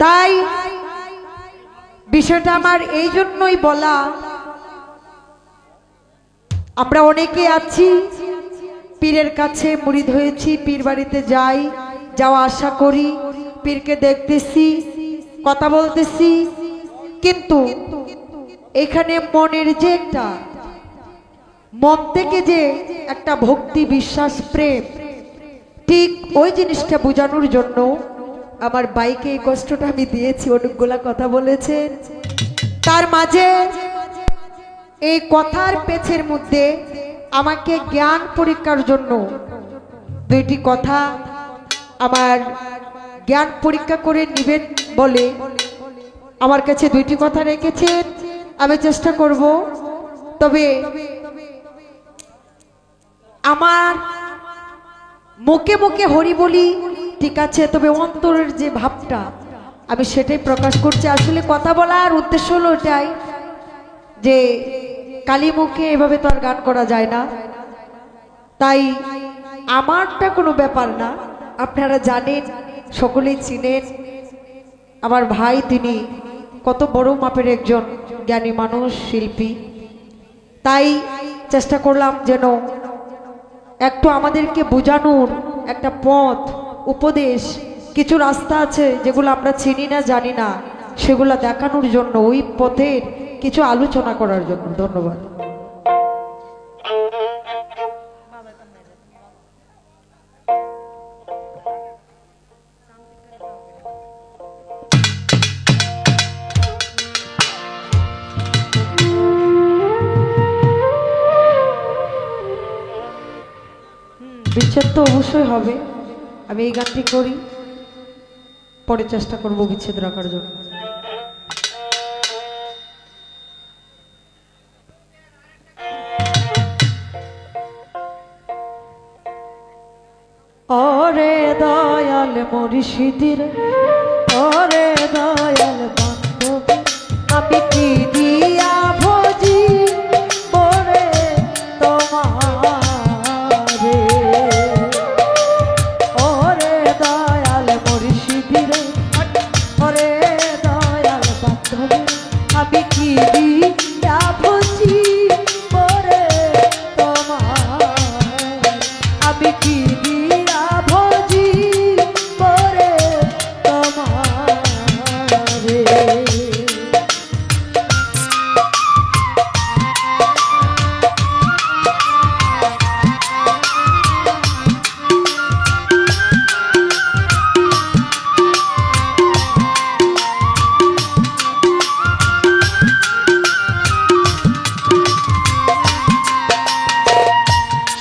তাই বিষয়টা আমার এই জন্যই বলা, আমরা অনেকে আছি পীরের কাছে মুরিদ হয়েছি, পীর বাড়িতে যাই, যাওয়া আশা করি, পীরকে দেখতেছি, কথা বলতেছি, কিন্তু এখানে মনের যে একটা মন থেকে যে একটা ভক্তি, বিশ্বাস, প্রেম, ঠিক ওই জিনিসটা বোঝানোর জন্য আমার বাইকে এই কষ্টটা আমি দিয়েছি। অনেকগুলা কথা বলেছেন, তার মাঝে এই কথার পেছের মধ্যে আমাকে জ্ঞান পরীক্ষার জন্য দুইটি কথা আমার জ্ঞান পরীক্ষা করে নেবেন বলে আমার কাছে দুইটি কথা রেখেছেন। আমি চেষ্টা করব, তবে আমার মুখে মুখে হরি বলি ঠিক আছে, তবে অন্তরের যে ভাবটা আমি সেটাই প্রকাশ করছি। আসলে কথা বলার উদ্দেশ্য হলো এটাই যে কালী মুখে এভাবে তো আর গান করা যায় না, তাই আমারটা কোনো ব্যাপার না। আপনারা জানেন, সকলেই চিনেন আমার ভাই, তিনি কত বড় মাপের একজন জ্ঞানী মানুষ, শিল্পী। তাই চেষ্টা করলাম যেন একটু আমাদেরকে বোঝানোর একটা পথ, উপদেশ, কিছু রাস্তা আছে যেগুলো আমরা চিনি না, জানি না, সেগুলো দেখানোর জন্য, ওই পথের কিছু আলোচনা করার জন্য। ধন্যবাদ। বিচ্ছেদ তো অবশ্যই হবে, আমি এই গানটি করি, পরে চেষ্টা করব বিচ্ছেদ রাখার জন্য। ওরে দয়াল মুর্শিদের, ওরে দয়াল বান্ধব, আমি কি দিয়া ভজি বরে তোমারে। ওরে দয়াল মুর্শিদের, ওরে দয়াল বান্ধব, আমি কি দিয়া ভজি বরে তোমারে। আমি কি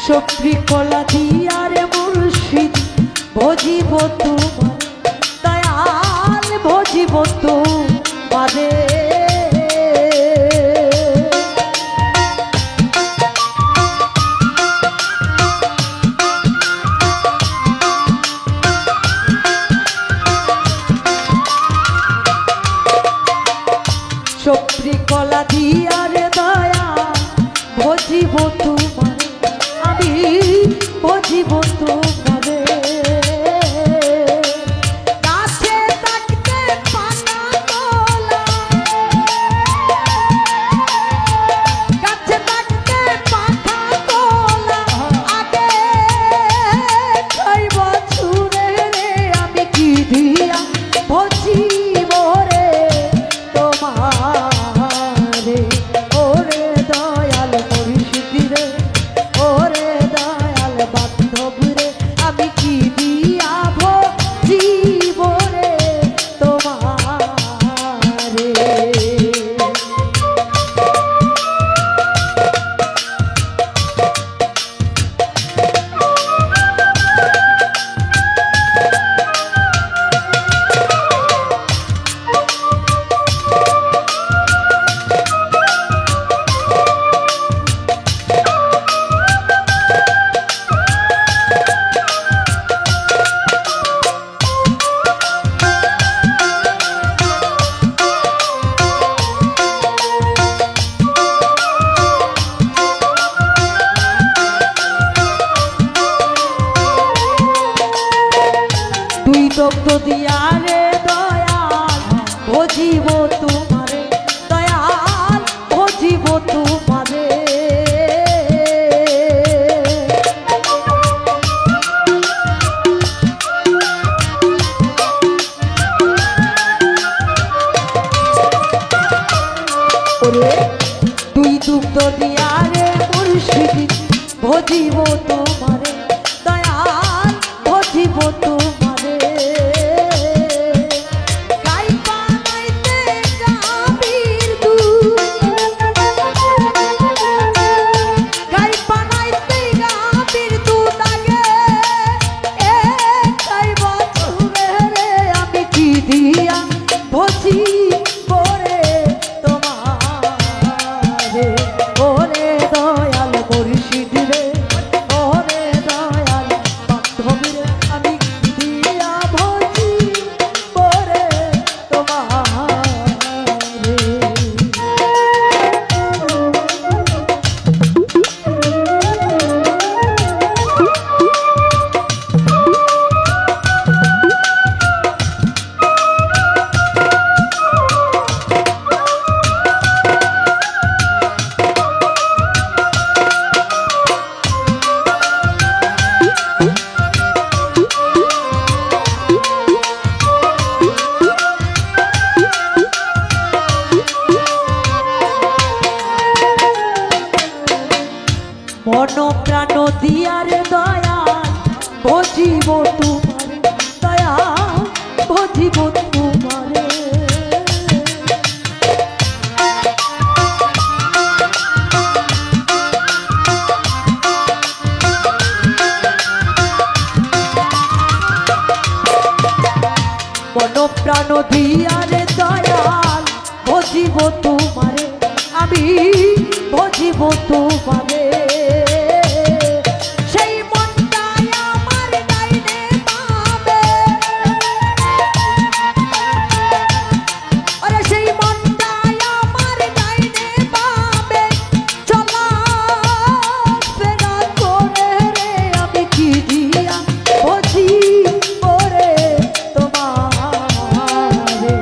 সবরি কলা দিয়ারে মুর্শিদ ভজিব তোমার, দয়াল ভজিব তোমারে। সবরি কলা দিয়ারে দয়াল ভজিব তোমার, আমি ভজিব তোমারে। গাছে থাকতে পাতা তোলা, গাছে থাকতে পাতা তোলা, আগে 6 বছরে রে আমি কি দিয়া ভজিব রে তোমারে। ওরে দয়াল মুর্শিদ রে, ওরে দয়াল বান্ধব রে, আমি কি দিয়া ভজিব রে তোমারে। দগ্ধ দিয়া রে দয়াল দিয়ারে মুর্শিদি ভজিব তোমারে দয়াল ভজিব তোমারে গাই পানাইতে গাভীর দুধ গাই পানাইতে গাভীর দুধ আগে একাই বছরে রে আমি কি দিয়া ভজি করে তোমারে ওরে দয়াল মুর্শিদ রে ওরে দয়াল বান্ধব রে আমি দিয়া ভজি করে তোমারে মন প্রাণ দিয়ারে দয়াল ভজিব তোমারে দয়াল ভজিব তোমারে মন প্রাণ দিয়ারে দয়াল ভজিব তোমারে আমি ভজিব তোমারে সেই মনটাই আমার ডাইনে পাবে ওরে সেই মনটাই আমার ডাইনে পাবে চলা ফেরা করে রে আমি কি দিয়া ভজি করে তোমারে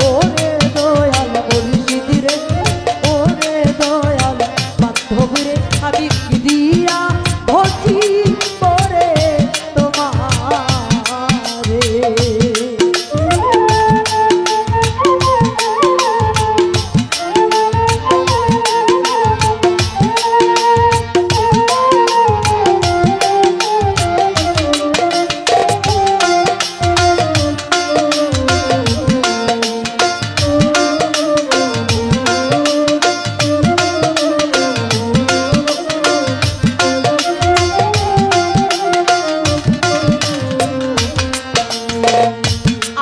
ওরে দয়াল মুর্শিদ রে ওরে দয়াল বান্ধব রে আমি কি দিয়া ভজি করে তোমারে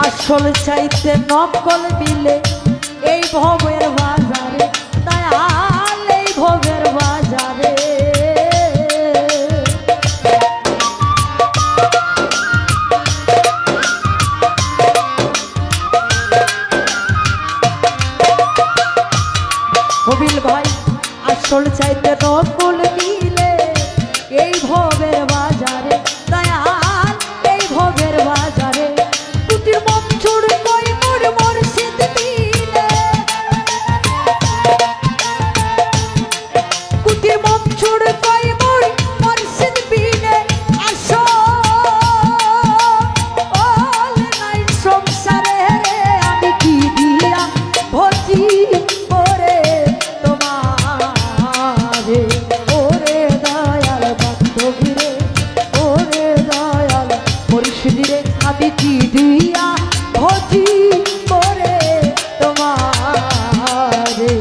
আসল চাইতে নকল মিলে এই ভবের বাজারে দয়াল এই ভবের বাজারে কবিল ভাই আসল চাইতে নকল মিলে এই ভবের বাজারে দয়াল এই ভবের বাজারে কুটির মঞ্চুর কই মোর মুর্শিদ দিলে কুটির মঞ্চুর কই মোর মুর্শিদ দিলে আসো ওল নাই সংসারে আমি কি দিয়া ভজি করে তোমারে ওরে দয়াল বান্ধব রে ওরে দয়াল মুর্শিদ রে আমি কি দিয়া ভজি করে তোমারে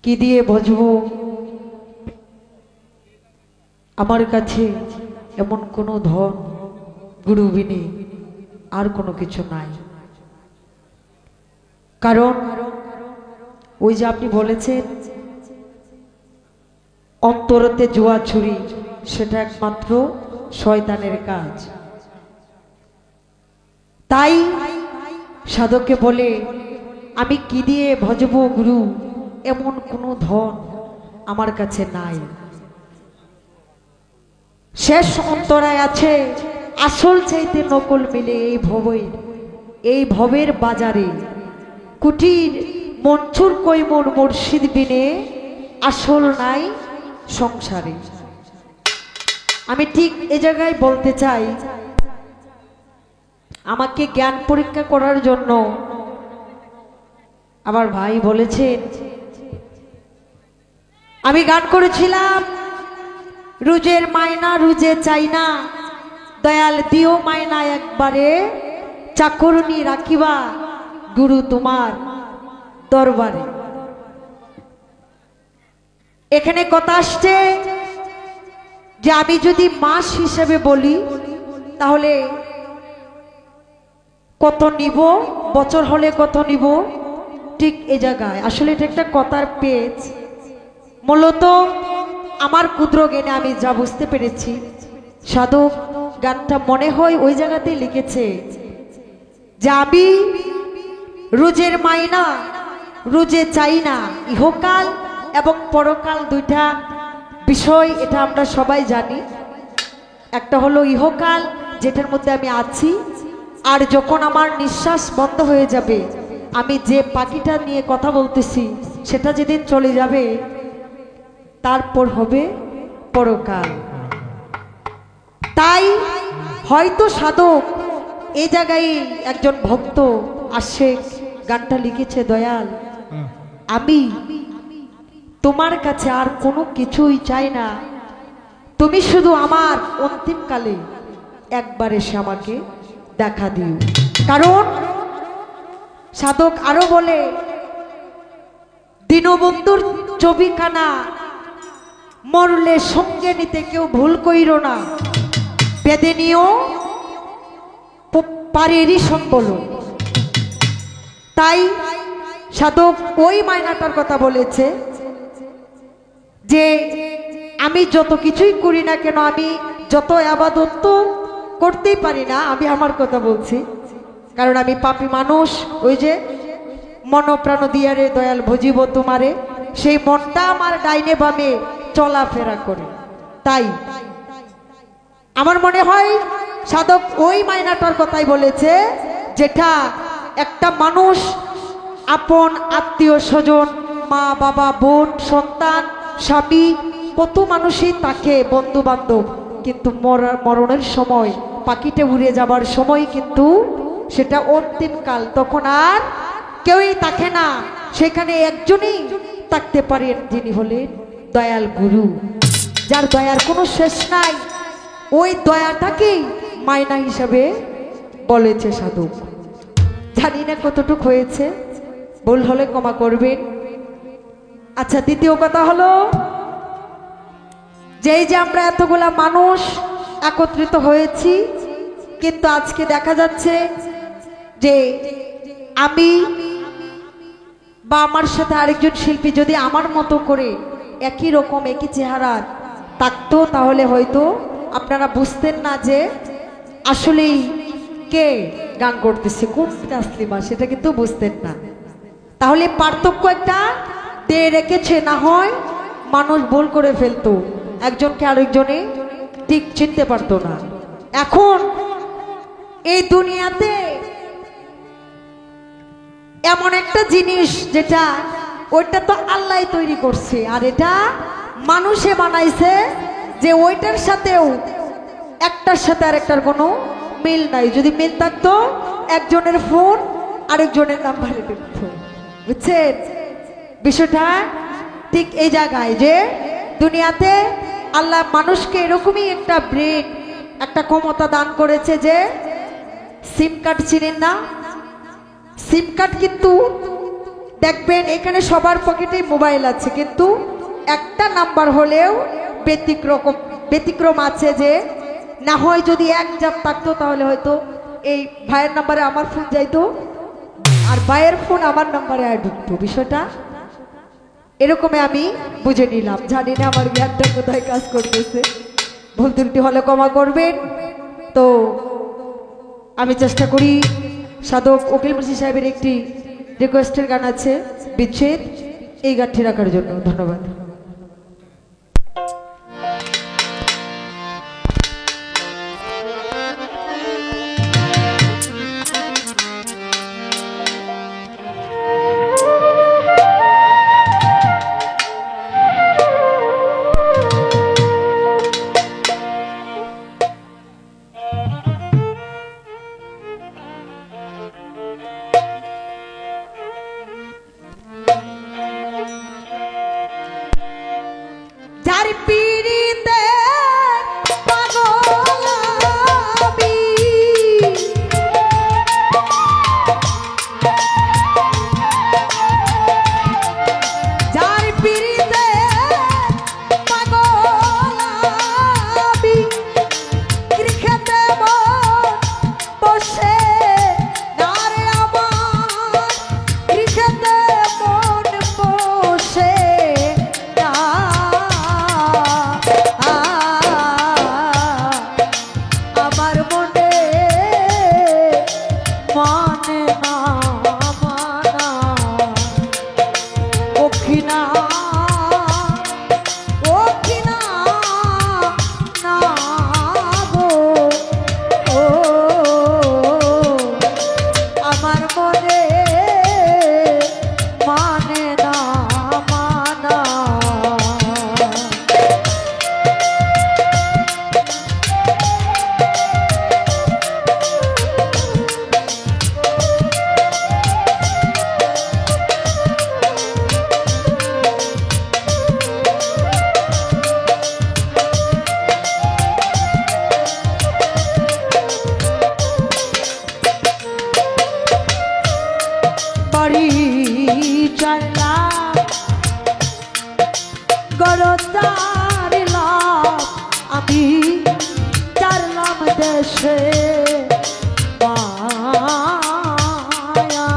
কি দিয়ে ভজবো, আমার কাছে এমন কোনো ধন গুরু বিনে আর কোনো কিছু নাই। কারণ ওই যে আপনি বলেছেন অন্তরতে জুয়া ছুরি, সেটা একমাত্র শয়তানের কাজ। তাই সাধককে বলে আমি কি দিয়ে ভজবো গুরু, এমন কোনো ধন আমার কাছে নাই। শেষ অন্তরায় আছে আসল চাইতে নকল মিলে এই ভবের বাজারে, কুটির মনসুর কৈমুর মুর্শিদ বিনে আসল নাই সংসারে। আমি ঠিক এই জায়গায় বলতে চাই, আমাকে জ্ঞান পরীক্ষা করার জন্য আমার ভাই বলেছেন, আমি গান করেছিলাম রুজের মায়না রুজে চাই না, দয়াল দিও মায়না একবারে, চাকরনি রাখিবা গুরু তোমার দরবারে। এখানে কথা আসছে যে আমি যদি মাস হিসেবে বলি তাহলে কত নিব, বছর হলে কত নিব, ঠিক এই জায়গায় আসলে এটা একটা কথার পেজ। মূলত আমার ক্ষুদ্র জ্ঞানে আমি যা বুঝতে পেরেছি, সাধক গানটা মনে হয় ওই জায়গাতেই লিখেছে যে আমি রুজের মাইনা রুজে চাই না, ইহকাল এবং পরকাল দুইটা বিষয়, এটা আমরা সবাই জানি। একটা হলো ইহকাল, যেটার মধ্যে আমি আছি, আর যখন আমার নিঃশ্বাস বন্ধ হয়ে যাবে, আমি যে পাখিটা নিয়ে কথা বলতেছি সেটা যেদিন চলে যাবে, তারপর হবে পরকাল। তাই হয়তো সাধক এই জায়গায় একজন ভক্ত আশেক গানটা লিখেছে, দয়াল আমি তোমার কাছে আর কোনো কিছুই চাই না, তুমি শুধু আমার অন্তিমকালে একবার এসে আমাকে দেখা দিও। কারণ সাধক আরো বলে, দীনবন্ধুর ছবিখানা মরলে সঙ্গে নিতে কেউ ভুল কইরো না, বেদে নিও পারেরই সম্বল। তাই সাধক ওই মায়নাটার কথা বলেছে যে আমি যত কিছুই করি না কেন, আমি যত আবাদত করতেই পারি না, আমি আমার কথা বলছি, কারণ আমি পাপী মানুষ। ওই যে মন প্রাণ দিয়ারে দয়াল ভজিব তোমারে, সেই মনটা আমার ডাইনে বামে চলাফেরা করে। তাই আমার মনে হয় সাধক ওই মায়নাটার কথাই বলেছে, যেটা একটা মানুষ আপন আত্মীয় স্বজন, মা বাবা বোন সন্তান স্বামী, কত মানুষই তাকে বন্ধু বান্ধব, কিন্তু মরণের সময় পাখিতে উড়ে যাবার সময় কিন্তু সেটা অন্তিমকাল, তখন আর কেউই থাকে না, সেখানে একজনই থাকতে পারেন, যিনি হলেন দয়াল গুরু, যার দয়ার কোনো শেষ নাই। ওই দয়াটাকেই মায়না হিসাবে বলেছে সাধক। জানি না কতটুক হয়েছে, ভুল হলে ক্ষমা করবেন। আচ্ছা, দ্বিতীয় কথা হলো যে এই যে আমরা এতগুলা মানুষ একত্রিত হয়েছি, কিন্তু আজকে দেখা যাচ্ছে যে আমি বা আমার সাথে আরেকজন শিল্পী যদি আমার মতো করে একই রকম একই চেহারার থাকতো, তাহলে হয়তো আপনারা বুঝতেন না যে আসলেই কে গান করতেছে, কোন তাসলিমা, সেটা কিন্তু বুঝতেন না। তাহলে পার্থক্য একটা দিয়ে রেখেছে, না হয় মানুষ ভুল করে ফেলতো, একজনকে আরেকজনে ঠিক চিনতে পারতো না। এখন এই দুনিয়াতে এমন একটা জিনিস যেটা ওইটা তো আল্লাহ তৈরি করছে, আর এটা মানুষে বানাইছে, যে ওইটার সাথেও একটার সাথে আরেকটার কোনো মিল নাই। যদি মিল থাকতো, একজনের ফোন আরেকজনের নাম্বারে দেখতো, বুঝছেন বিষয়টা? ঠিক এই জায়গায় যে দুনিয়াতে আল্লাহ মানুষকে এরকমই একটা ব্রেন, একটা ক্ষমতা দান করেছে, যে সিম কার্ড চিনেন না? সিম কার্ড কিন্তু দেখবেন এখানে সবার পকেটে মোবাইল আছে, কিন্তু একটা নাম্বার হলেও ব্যতিক্রম আছে, যে না হয় যদি এক জাত থাকতো তাহলে হয়তো এই ভাইয়ের নাম্বারে আমার ফোন যাইতো আর ভাইয়ের ফোন আমার নাম্বারে আর ঢুকতো। বিষয়টা এরকমই আমি বুঝে নিলাম। জানি না আমার জ্ঞানটা কোথায় কাজ করতেছে, ভুল ত্রুটি হলে ক্ষমা করবেন। তো আমি চেষ্টা করি সাধক উকিল মুন্সি সাহেবের একটি রিকোয়েস্টের গান আছে বিচ্ছেদ, এই গানটি রাখার জন্য ধন্যবাদ। আমি চারলাম দেশে মায়া,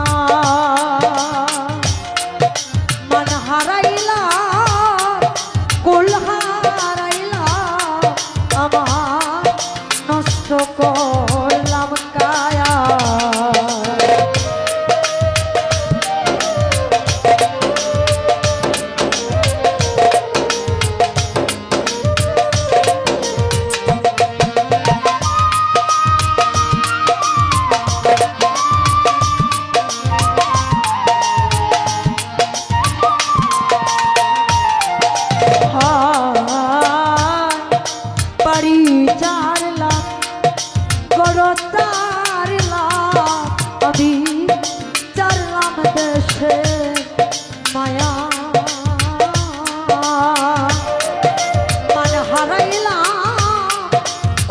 মন হারাইলা কুল হারাইলা আমার নষ্ট করলাম কায়া। আমি চারলাম দেশে মায়া, মান হারাইলা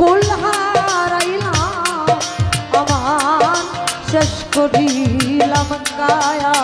কুল হারাইলা আমার শেষ করিলাম কায়া।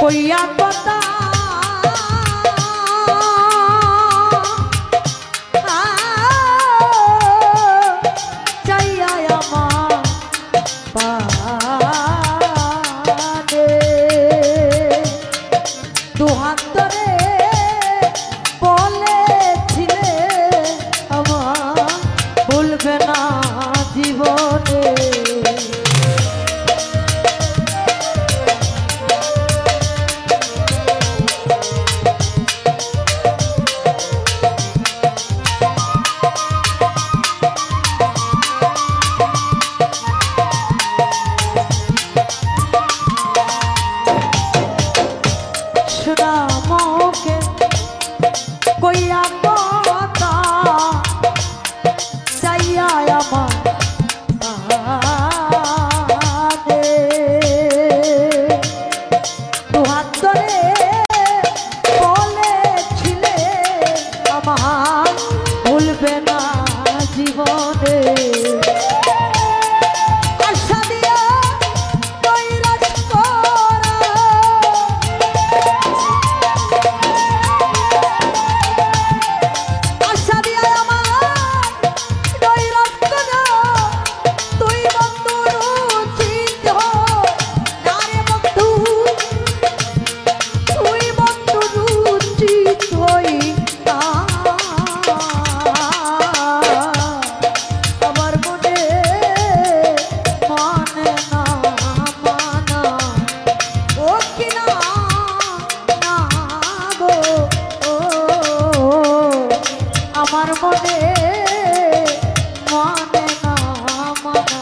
কইয়া কথা চাইয়া আমার পানে দুহাত ধরে বলেছিলে আমার ভুলবে না জীবনে সুনামকে কইয়া কথা চাইয়া আমার পানে দুহাত ধরে বলেছিলে আমার ভুলবে না জীবনে আশা দিয়া নৈরাশ করা আশা দিয়া আমার নৈরাশ করা তুই বন্ধুর উচিত না রে বন্ধু তুই বন্ধুর উচিত হই না আমার মনে মানে না মানা ও কিনা না গো ও আমার মনে মানে না মানা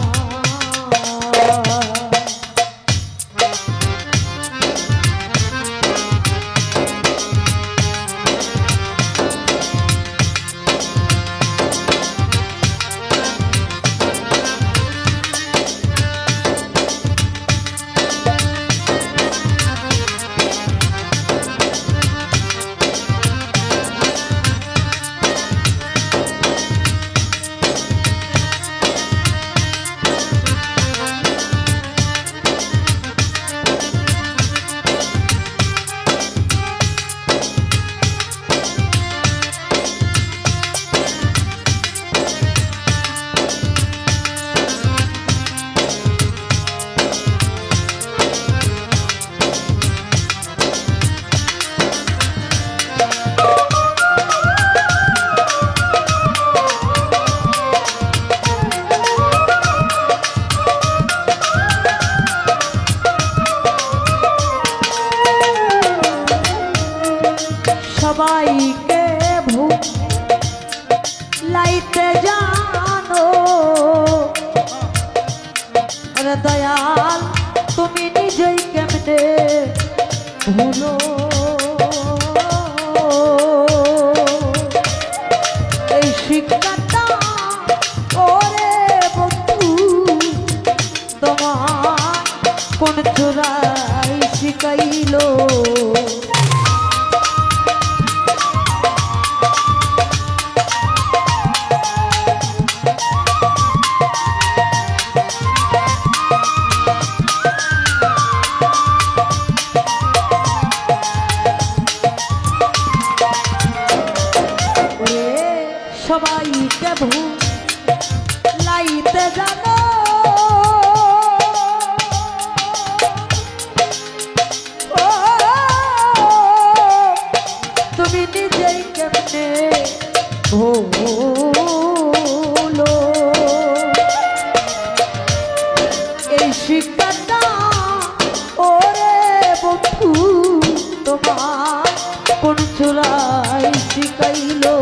সবাইকে ভুলাইতে জানো রে দয়াল তুমি নিজেই কেমনে ভুলো এই শিক্ষাটা ওরে বন্ধু তোমার কোন চোরাই শিখাইলো সবাইকে ভুলাইতে জানো ও তুমি নিজেই কেমনে ভুলো এই শিক্ষাটা ওরে বন্ধু তোমার কোন চোরাই শিখাইলো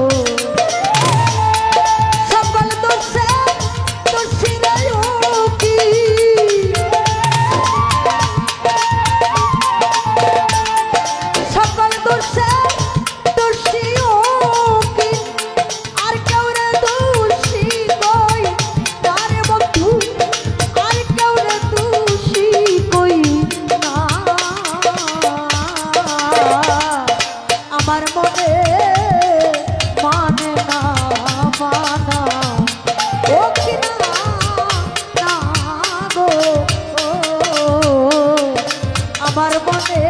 আমার মনে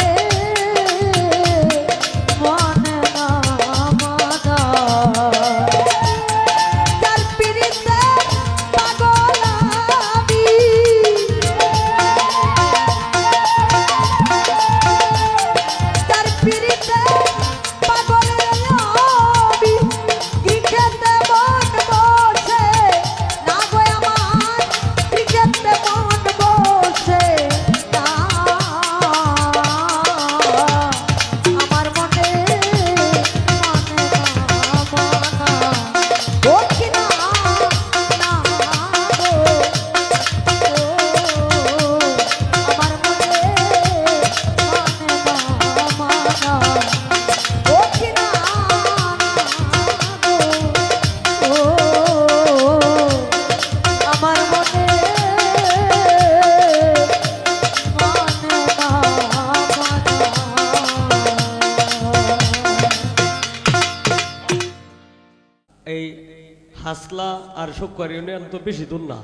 হাসলা আর শুক্র ইউনিয়ন তো বেশি দূর না,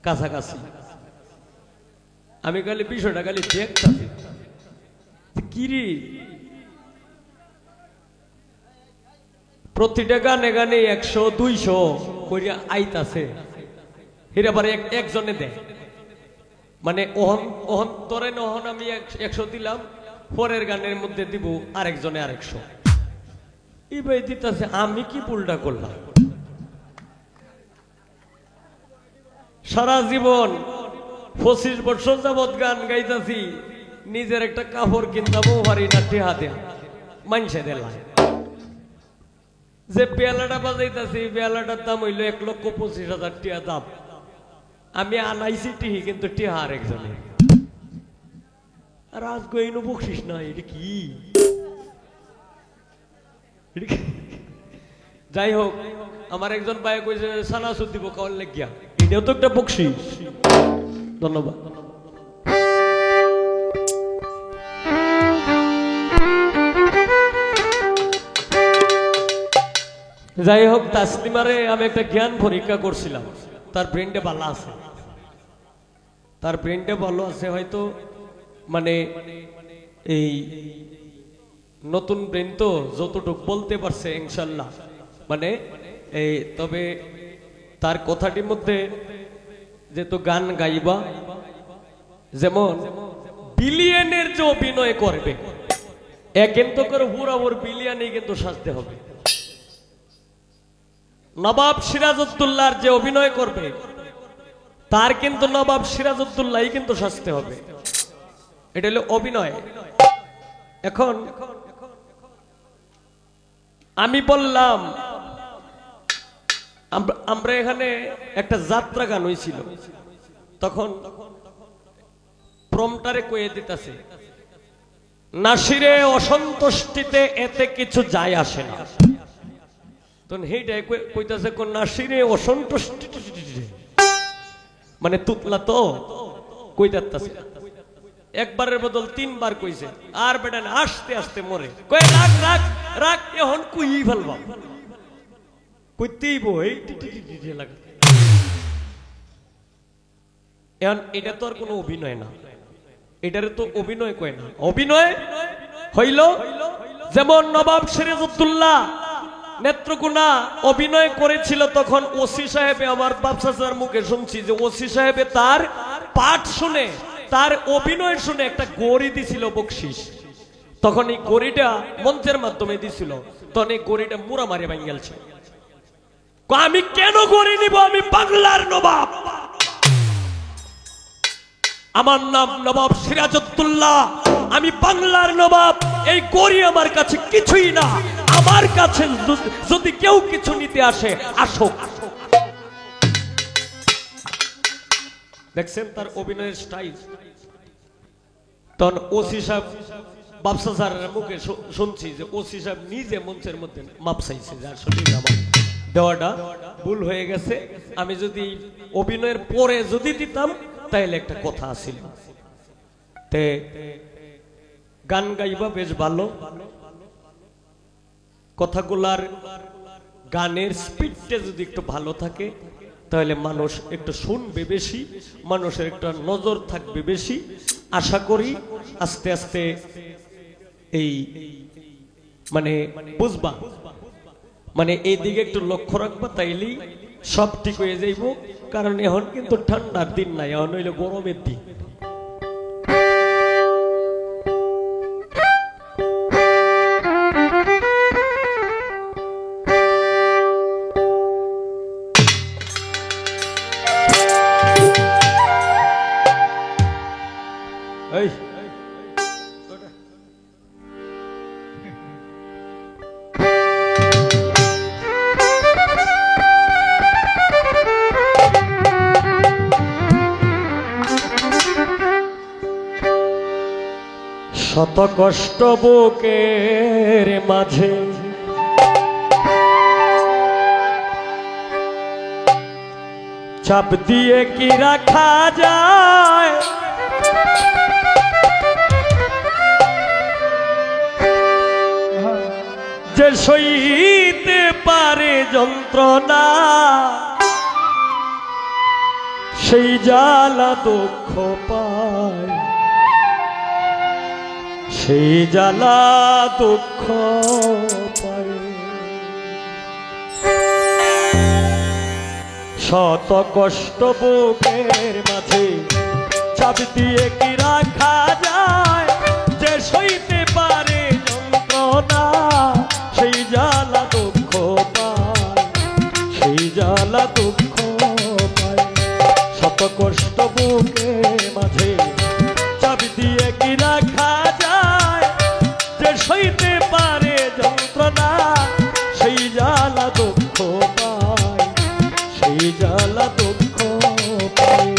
কাছাকাছি। আমি খালি বিষয়টা খালি দেখতাম কিরি প্রতিটা গানে গানে 100-200 করিয়া আইতাছে, হিরাবারে একজনে দেয়। মানে ওহন ওহন ধরেন ওহন আমি 100 দিলাম, পরের গানের মধ্যে দিব আরেকজনে 100 এইভাবে দিতেছে। আমি কি ভুলটা করলাম? সারা জীবন 25 বছর যাবৎ গান গাইতাছি, নিজের একটা কাপড় কিনতামও পারি না, টেহা দেয়া মানছে দিলাম। যে পেয়ালাটা বাজাইতাছি, পেয়ালাটার দাম হইলো 1,25,000 টিয়া দাম। আমি আনাইছি টিহি, কিন্তু টিহা আরেকজনে। আর আজ গইনু বকশিস না, এটা কি? যাই হোক, আমার একজন ভাই কইছে সানাসুর দিব কাওয়ার লাগিয়া, এটাও তো একটা বকশিস। ধন্যবাদ। যাই হোক, তাসলিমারে আমি একটা জ্ঞান পরীক্ষা করছিলাম, তার ব্রেনটা ভালো আছে, তার ব্রেনটা ভালো আছে হয়তো, মানে এই নতুন ব্রেন তো যতটুকু বলতে পারছে ইনশাল্লাহ, মানে এই তবে তার কথাটির মধ্যে যেহেতু গান গাইবা, যেমন বিলিয়নের যে অভিনয় করবে, কিন্তু করে পুরাপুর বিলিয়নে কিন্তু সাজতে হবে। নবাব সিরাজউদ্দৌলার যে অভিনয় করবে, তার কিন্তু নবাব সিরাজউদ্দৌলাই কিন্তু সাজতে হবে। এটা হলো অভিনয়। এখন আমি বললাম আমরা এখানে একটা যাত্রা গান হয়েছিল, তখন প্রমটারে কয়ে দিতেছে নাসিরে অসন্তুষ্টিতে এতে কিছু যায় আসে না। তখন সেইটাই কইতাছে কোন নাসিরে অসন্তুষ্টি, মানে তুতলা তো কইতাছে। একবারের বদল 3 বার কইছে, আর বেটা আস্তে আস্তে মরে কই রাখ রাখ রাখ, এখন কুই ফেলবা কইতেই বই লাগে। এখন এটা তো আর কোনো অভিনয় না, এটারে তো অভিনয় কয় না। অভিনয় হইল যেমন নবাব সিরাজউদ্দৌলা নেত্রকোনা অভিনয় করেছিল, তখন ওসি সাহেবে, আমার বাপ চাচার মুখে শুনছি যে ওসি সাহেবে তার পাঠ শুনে, তার অভিনয় শুনে একটা গড়ি দিছিল বকশিস। তখন এই গড়িটা মঞ্চের মাধ্যমে দিছিল, তখন এই গড়িটা মুড়া মারে ভাঙ্গেলছে। আমি কেন গড়ি নিব? আমি বাংলার নবাব, আমার নাম নবাব সিরাজউদ্দৌলা, আমি বাংলার নবাব। এই গড়ি আমার কাছে কিছুই না, আমার কাছে যদি কেউ কিছু নিতে আসে আসুক। দেখছেন তার অভিনয়ের স্টাইল। তখন ওসি সাহেব, বাপসা স্যারের মুখে শুনছি যে ওসি সাহেব নিজে মঞ্চের মধ্যে মাপ চাইছে যে আসলে আমার দেওয়াটা ভুল হয়ে গেছে, আমি যদি অভিনয়ের পরে যদি দিতাম তাইলে একটা কথা আছিল। তে গান গাইবা বেশ ভালো, কথাগুলার গানের স্পিডটা যদি একটু ভালো থাকে তাহলে মানুষ একটু শুনবে বেশি, মানুষের একটা নজর থাকবে বেশি। আশা করি আস্তে আস্তে এই মানে বুঝবা, মানে এই দিকে একটু লক্ষ্য রাখবা, তাইলেই সব ঠিক হয়ে যাইব। কারণ এখন কিন্তু ঠান্ডার দিন নাই, এখন হইল গরমের দিন। শত কষ্ট বুকের মাঝে চাপ দিয়ে কি রাখা যায়, যে সইতে পারে যন্ত্রণা সেই জ্বালা দুঃখ পায় সেই জ্বালা দুঃখ পায় শত কষ্ট বুকের মাঝে চাবি দিয়ে কি রাখা যায় যে সইতে পারে যন্ত্রণা সেই জ্বালা দুঃখ পায় সেই জ্বালা দুঃখ পায় শত কষ্ট বুকের মাঝে চাবি দিয়ে কি রাখা যায় যে সইতে পারে যন্ত্রণা সেই জ্বালা দুঃখ পায় সেই জ্বালা দুঃখ পায়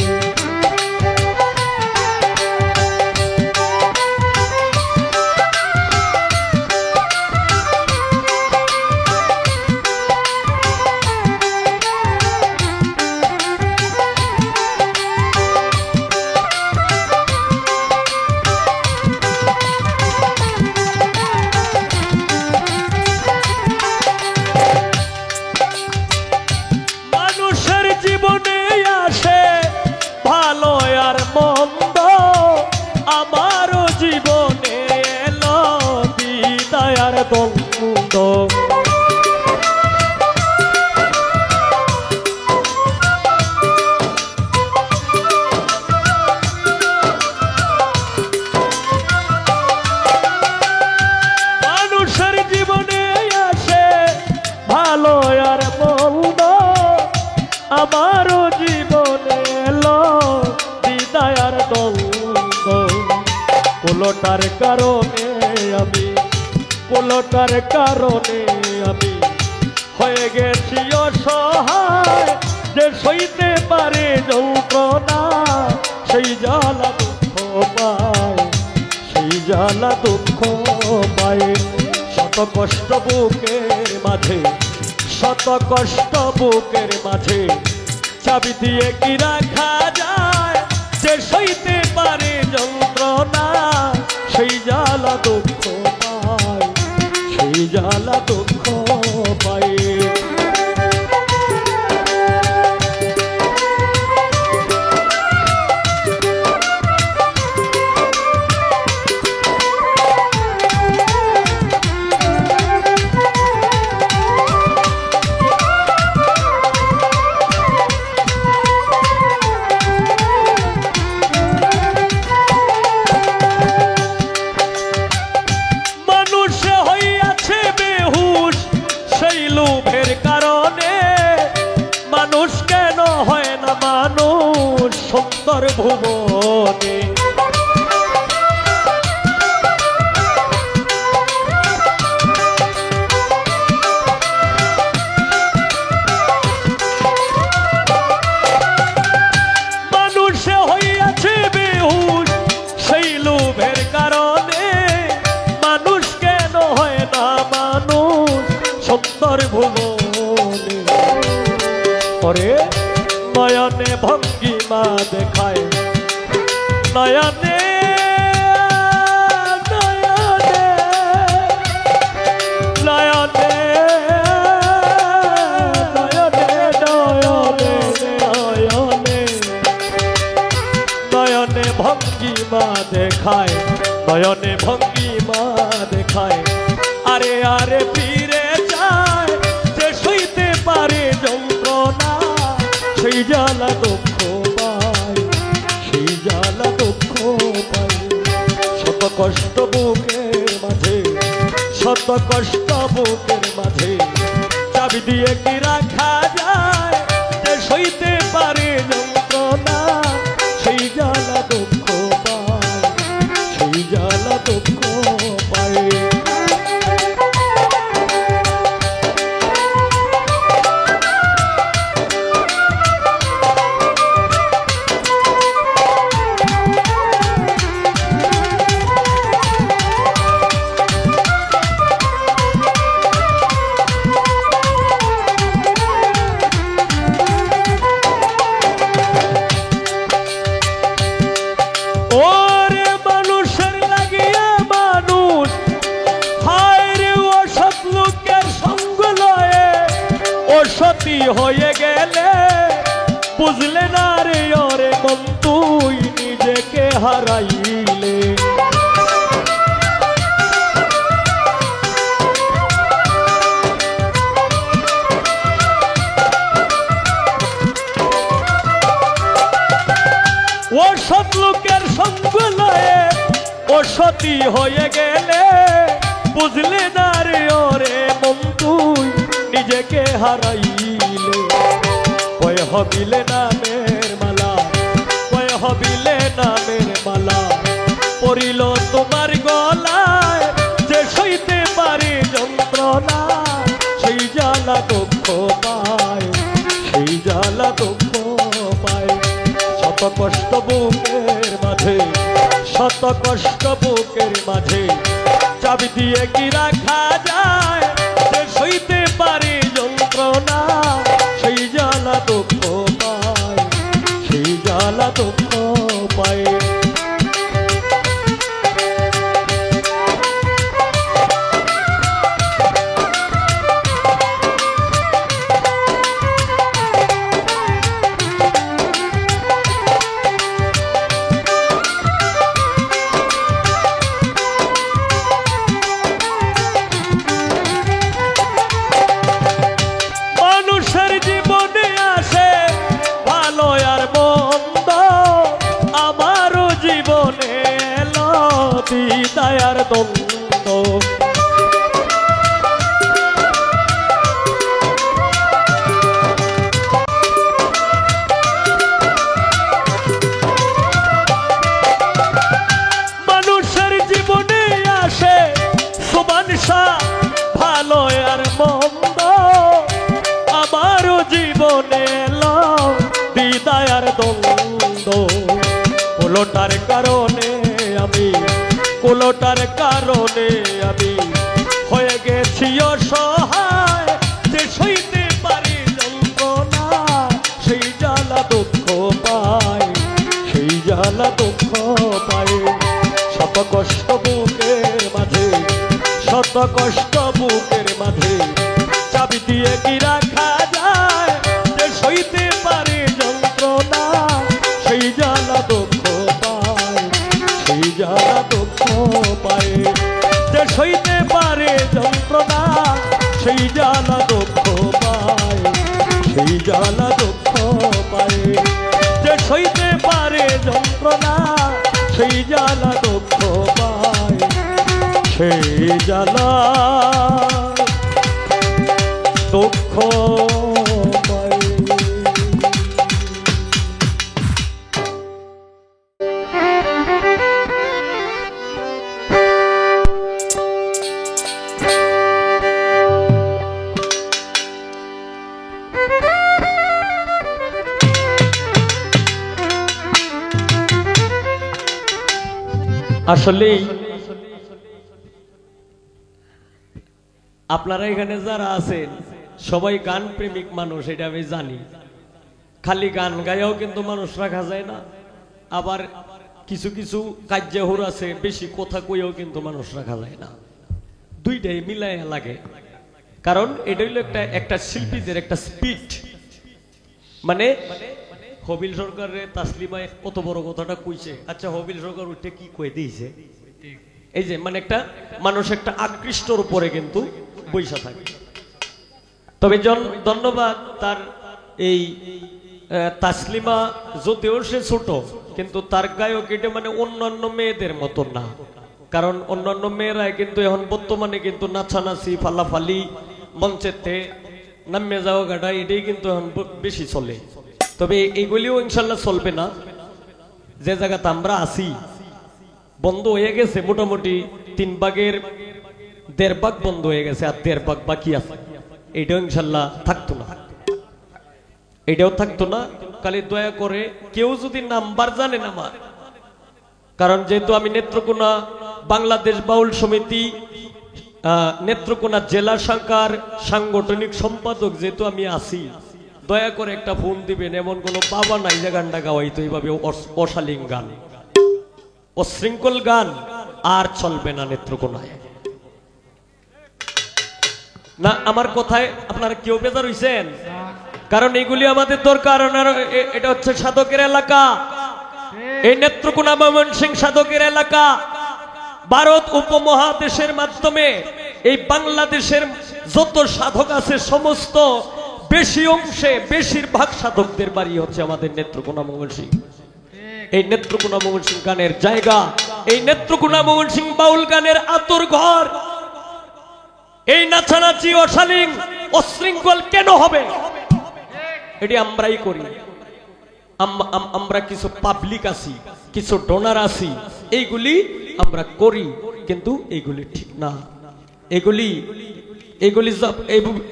মন্দ আমারও জীবনে এলো বিদায়ার দ্বন্দ্ব মানুষের জীবনে আসে ভালো আর মন্দ আমারও জীবনে এলো বিদায়ার দ্বন্দ্ব কোলটার কারণে আমি হয়ে গেছি অসহায় যে সইতে পারে যন্ত্রণা সেই জ্বালা দুঃখ পায় সেই জ্বালা দুঃখ পায় শত কষ্ট বুকের মাঝে শত কষ্ট বুকের মাঝে চাবি দিয়ে কি রাখা যায় যে সইতে পারে যন্ত্রণা সেই জ্বালা দুঃখ পায় সেই জ্বালা দুঃখ পায় লোভের কারণে মানুষ কেন হয় না মানুষ সুন্দর ভুবনে মানুষে হইয়াছে বেহুশ সেই লোভের কারণে মানুষ কেন হয় না মানুষ সুন্দর ভুবনে পরে নয়নে ভঙ্গিমা দেখায় নয়নে নয়নে নয়নে নয়নে নয়নে নয়নে নয়নে ভঙ্গিমা দেখায় নয়নে ভঙ্গিমা দেখায় আরে আরে ফিরে যায় যে সইতে পারে যন্ত্রণা সেই জ্বালা দুঃখ পায় সেই জ্বালা দুঃখ পায় শত কষ্ট বুকের মাঝে শত কষ্ট বুকের মাঝে চাবি দিয়ে কি রাখা যায় যে সইতে পারে যন্ত্রণা সেই জ্বালা দুঃখ পায় সেই জ্বালা দুঃখ পায় ওরে মানুষের লাগিয়া হয়ে গেলে বুঝলে না রে ওরে মন তুই নিজেকে হারাইলে ও সৎ লোকের সঙ্গ লয়ে ও সতী হয়ে গেলে বুঝলে না রে ওরে মন তুই নিজেকে হারাইলে কয় হবিলে নামের মালা কয় হবিলে নামের মালা পড়িল তোমার গলায় যে সইতে পারে যন্ত্রণা সেই জ্বালা দুঃখ পায় সেই জ্বালা দুঃখ পায় শত কষ্ট বুকের মাঝে শত কষ্ট বুকের মাঝে চাবি দিয়ে কি রাখা যায় যে সইতে পারে যন্ত্রণা সেই জ্বালা দুঃখ পায় সেই জ্বালা দুঃখ পায় দয়ার দ্বন্দ্ব মানুষের জীবনে আসে সুবানসা ভালো আর মন্দ আমারও জীবনে এলো বিদায়ার দ্বন্দ্ব উলোটার কারণে আমি কুলোটার কারণে আমি হয়ে গেছি অসহায় যে সইতে পারি যন্ত্রণা সেই জ্বালা দুঃখ পায় সেই জ্বালা দুঃখ পায় শত কষ্ট বুকের মাঝে শত কষ্ট বুকের মাঝে চাবি দিয়ে কি রাখা যায় যে সইতে পারি যন্ত্রণা সেই জ্বালা দুঃখ পায় সেই জ্বালা দুঃখ পায় যে সইতে পারে যন্ত্রণা সেই জ্বালা দুঃখ পায় সেই জ্বালা দুঃখ পায় যে সইতে পারে যন্ত্রণা সেই জ্বালা দুঃখ পায় সেই জ্বালা দুঃখ পায়। আসলে আপনারা এখানে যারা আছেন সবাই গান প্রেমিক মানুষ, এটা আমি জানি। খালি গান গাইয়াও কিন্তু মানুষ রাখা যায় না, আবার কিছু কিছু কার্যহুর আছে বেশি কথা কইয়াও কিন্তু মানুষ রাখা যায় না। দুইটাই মিলাই লাগে, কারণ এটা হইলো একটা শিল্পীদের একটা স্পিড। মানে হবিল সরকারের তাসলিমায় কত বড় কথাটা কইছে। আচ্ছা, হবিল সরকার উঠে কি কয়ে দিয়েছে, এই যে মানে একটা মানুষ একটা আকৃষ্টর উপরে কিন্তু বৈশা থাকে। তবে ধন্যবাদ তার এই তাসলিমা, যদিও সে ছোট কিন্তু তার গায়ক এটা মানে অন্যান্য মেয়েদের মতো না। কারণ অন্যান্য মেয়েরা কিন্তু এখন বর্তমানে কিন্তু নাচানাচি ফালাফালি মঞ্চেতে নামে যাওয়া গাড়া এটাই কিন্তু এখন বেশি চলে। তবে এইগুলিও ইনশাল্লাহ চলবে না। যে জায়গাতে আমরা আছি বন্ধ হয়ে গেছে, মোটামুটি 3 ভাগের 1.5 ভাগ বন্ধ হয়ে গেছে, আর 1.5 ভাগ বাকি আছে। এটাও ইনশাল্লাহ থাকতো না, এটাও থাকতো না। খালি দয়া করে কেউ যদি নাম্বার জানেন আমার, কারণ যেহেতু আমি নেত্রকোনা বাংলাদেশ বাউল সমিতি নেত্রকোনা জেলা শাখার সাংগঠনিক সম্পাদক যেহেতু আমি আছি, দয়া করে একটা ফোন দিবেন। এমন কোনো বাবা নাই যে গানটা গাওয়াইতো এইভাবে অশালীন গান, অশৃঙ্খল গান আর চলবে না নেত্রকোনায়। না, আমার কথায় আপনারা কেউ বেজার হইছেন? কারণ এগুলি আমাদের দরকার। এটা হচ্ছে সাধকের এলাকা, এই নেত্রকোনা ময়মনসিংহ সাধকের এলাকা। ভারত উপমহাদেশের মাধ্যমে এই বাংলাদেশের যত সাধক আছে সমস্ত বেশি অংশে বেশিরভাগ সাধকদের বাড়ি হচ্ছে আমাদের নেত্রকোনা ময়মনসিংহ। এই নেত্রকোনা ময়মনসিংহ গানের জায়গা, এই নেত্রকোনা ময়মনসিংহ বাউল গানের আতর ঘর। এই নাচানাচি অশালীন অশৃঙ্খল কেন হবে? এটি আমরাই করি। আমরা কিছু পাবলিক আছি, কিছু ডোনার আছি, এইগুলি আমরা করি, কিন্তু এইগুলি ঠিক না।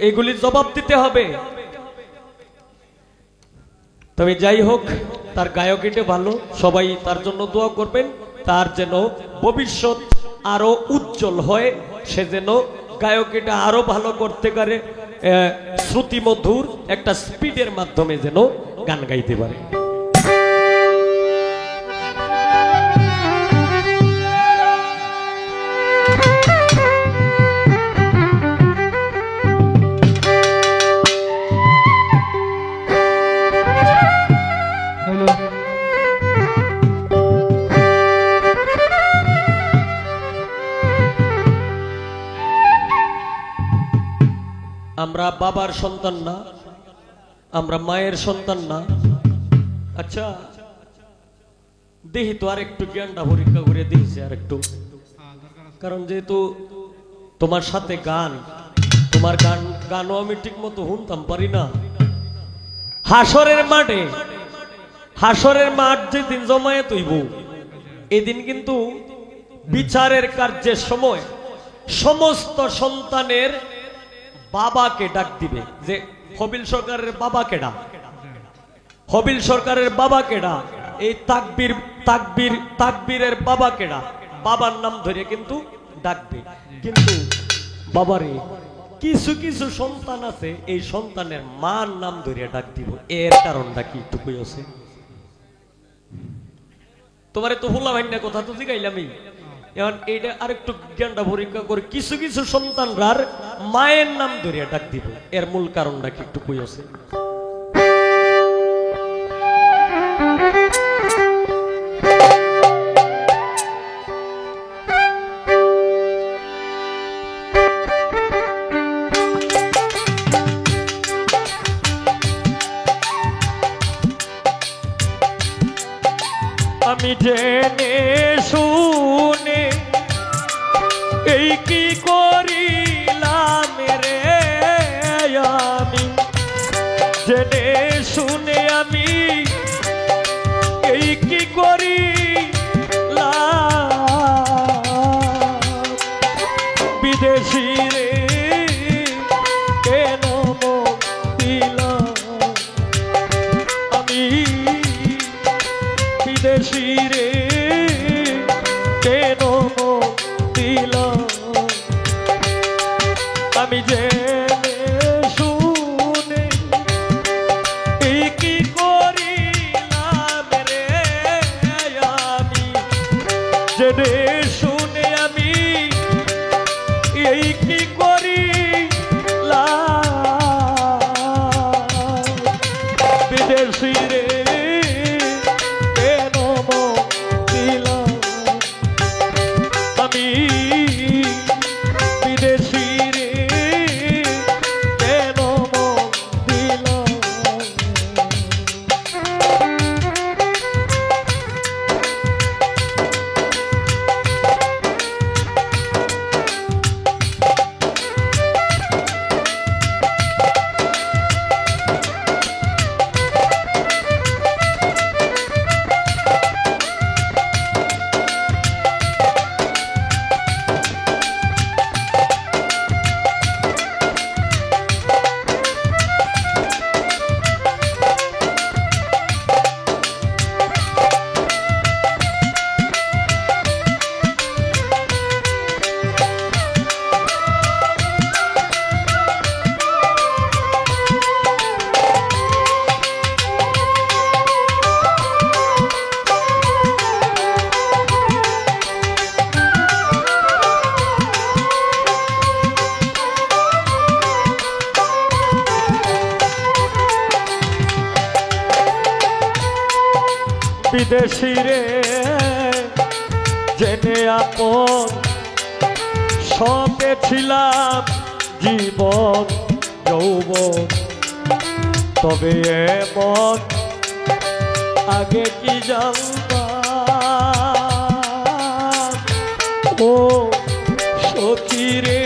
এগুলি জবাব দিতে হবে। তবে যাই হোক, তার গায়ক এটা ভালো, সবাই তার জন্য দোয়া করবেন, তার যেন ভবিষ্যৎ আরো উজ্জ্বল হয়, সে যেন গায়ক এটা আরো ভালো করতে পারে, শ্রুতি মধুর একটা স্পিডের মাধ্যমে যেন গান গাইতে পারে। আমরা বাবার সন্তান না, আমরা মায়ের সন্তান না। আচ্ছা দেখি তো আর একটু জ্ঞানটা পরীক্ষা করে দিয়েছে আর একটু, কারণ যেহেতু তোমার সাথে গান, তোমার গানও আমি ঠিক মতো শুনতাম পারি না। হাসরের মাঠ যেদিন জমায়েত হইব, এদিন কিন্তু বিচারের কার্যের সময় সমস্ত সন্তানের বাবাকে ডাক দিবে, যে হবিল সরকারের বাবা কেডা, হবিল সরকারের বাবা কেডা, এই তাকবীরের বাবা কেডা, বাবার নাম ধরে কিন্তু ডাকবে। কিন্তু বাবারে কিছু কিছু সন্তান আছে, এই সন্তানের মার নাম ধরে ডাক দিব, এর কারণটা কি একটু কইছে? তোমারে তো ভোলা ভাইনা কথা তো জিগাইলামই, এখন এইটা আরেকটু জ্ঞানটা পরীক্ষা করে, কিছু কিছু সন্তানরার মায়ের নাম ধরে ডাক দিব, এর মূল কারণটা কি একটু কইছে? আমি জেনে শুনে এই কি করিলাম রে, আমি জেনে শুনে আমি এই কি করিলাম, বিদেশি রে কেন দিলাম আমি, বিদেশি রে কেন দিলাম আমি, জেনে শুনে এই কি করিলাম রে, আমি জেনে শুনে আমি এই কি করিলাম, বিদেশি রে আমি, বিদেশি রে কেন দিলাম। বিদেশি রে জেনে আপন সপে ছিলাম জীবন যৌবন, তবে এমন আগে কি জানতাম ও সখী রে।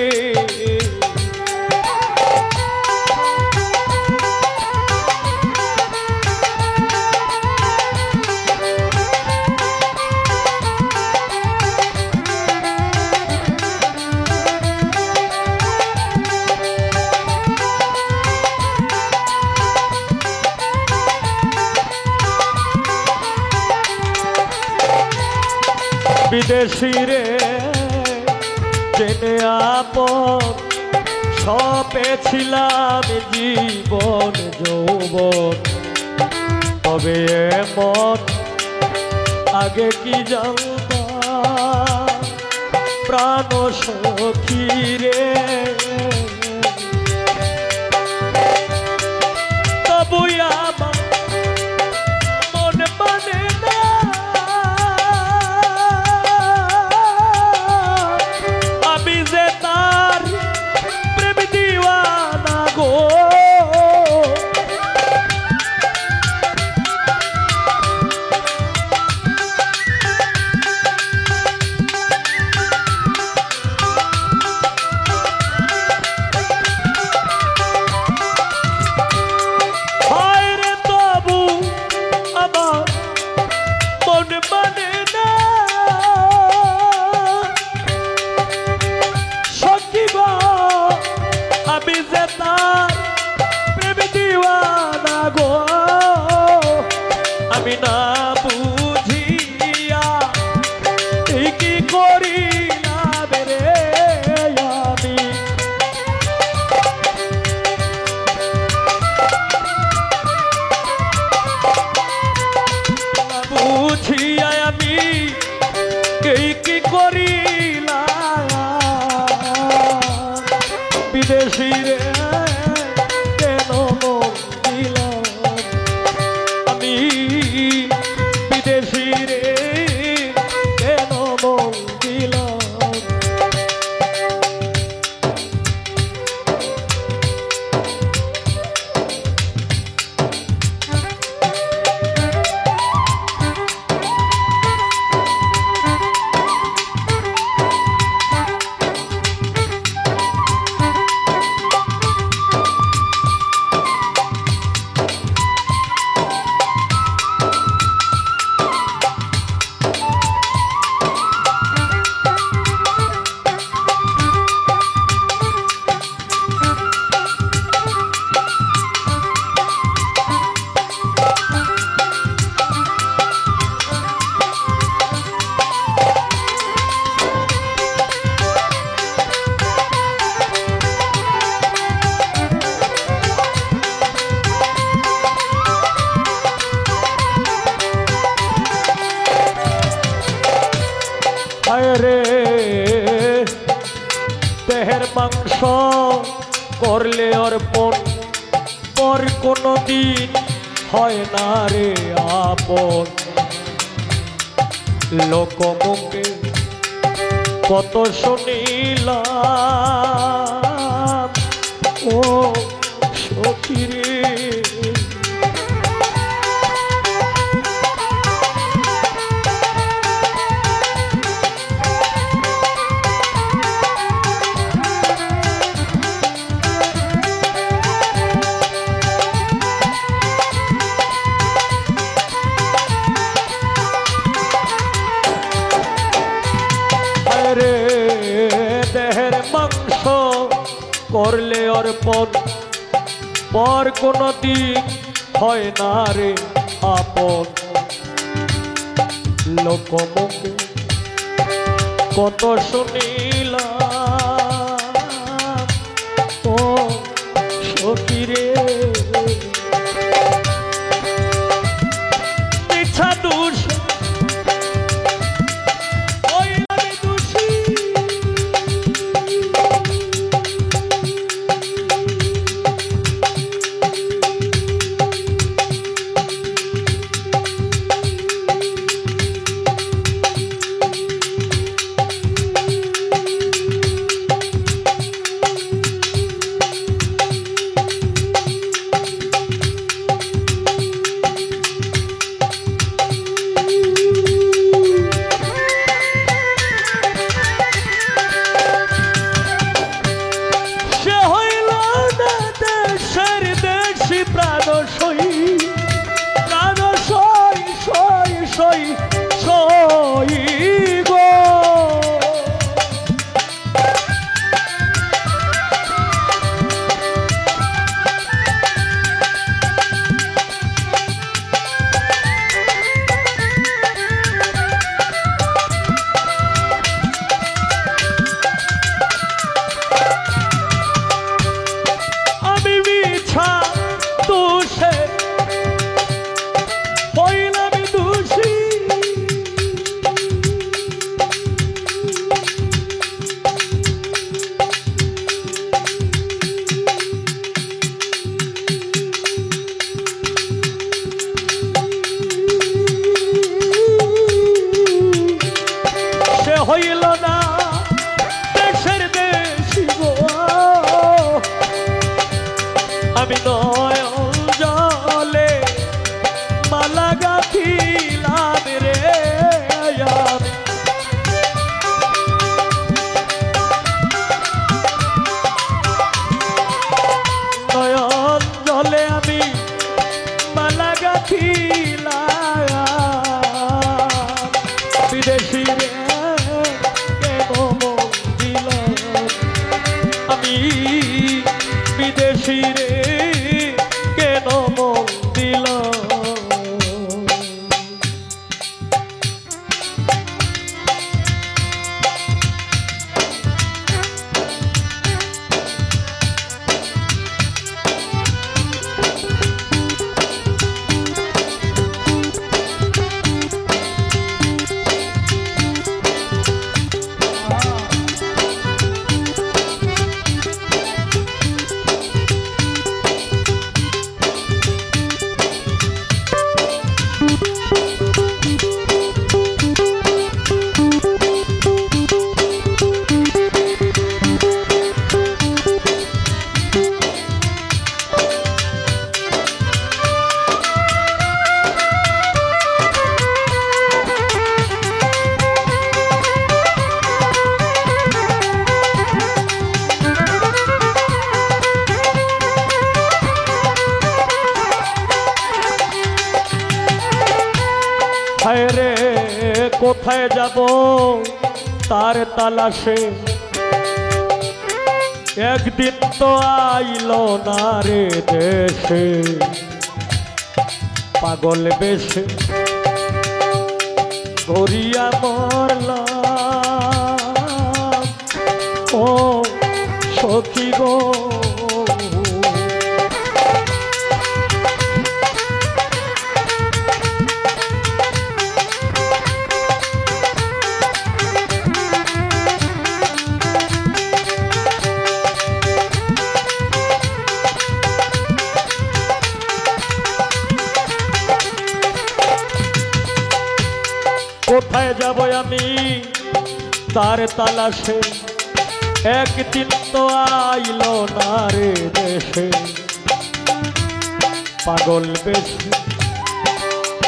বিদেশি রে জেনে আপন সপে ছিলাম জীবন যৌবন, তবে এমন আগে কি জানতাম প্রাণ সখী রে। তবু আমার মন মানে না আমি যে তার প্রেম দিওয়ানা গো। আমি যে তার প্রেম দিওয়ানা গো, আমি না বুঝিয়া কি করিলাম রে আমি। বুঝিয়া আমি কি করিলাম বিদেশি রে কেন মন দিলাম আমি। বিদেশি রে কেন মন দিলাম। রে দেহের মাংস করলে অর্পণ পর কোনো দিন হয় না রে আপন। লোকমুখে কত শুনিলাম ও সখী রে। রে দেহের মাংস করলে অর্পণ পর কোনো দিন হয় না রে আপন। লোকমুখে কত শুনিলাম ও সখী রে। মিছা দোষ কোথায় যাব তার তালাশে, একদিন তো আইলো না রে দেশে, পাগল বেশে ঘুরিয়া মরলাম ও সখী গো। কোথায় যাব আমি তার তালাশে, একদিন তো আইলো না রে দেশে, পাগল বেশে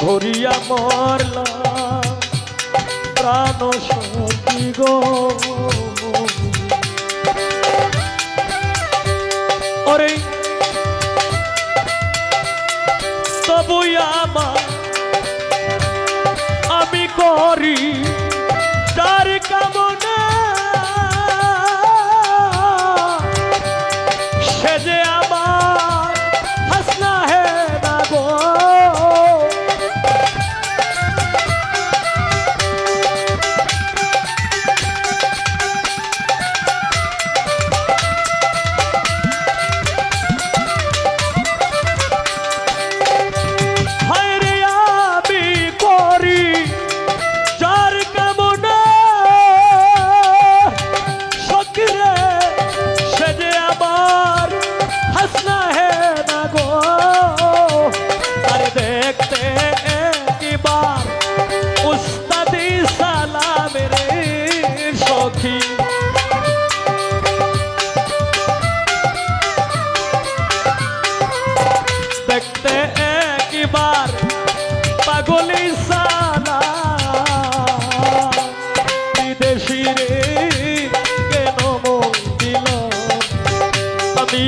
ঘুরিয়া মরলাম প্রাণ সখী গো। ওরে তবু আমার আমি করি যার কামনা, সে যে আমার হাসনা হে না গো। দেখতে একবার পাগলি সালা বিদেশি রে কেন মন দিল আমি,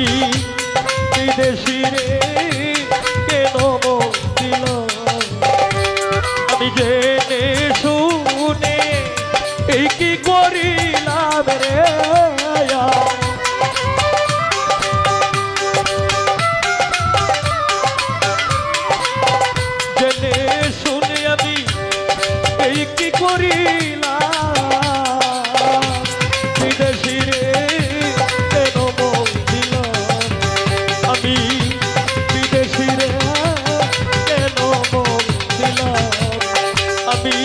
বিদেশি রে কেন মন দিল আমি, জেনে শুনে এই কি করিলাম রে। জেনে শুনে আমি এই কি করিলাম, বিদেশি রে কেন মন দিলাম আমি, বিদেশি রে কেন মন দিলাম আমি।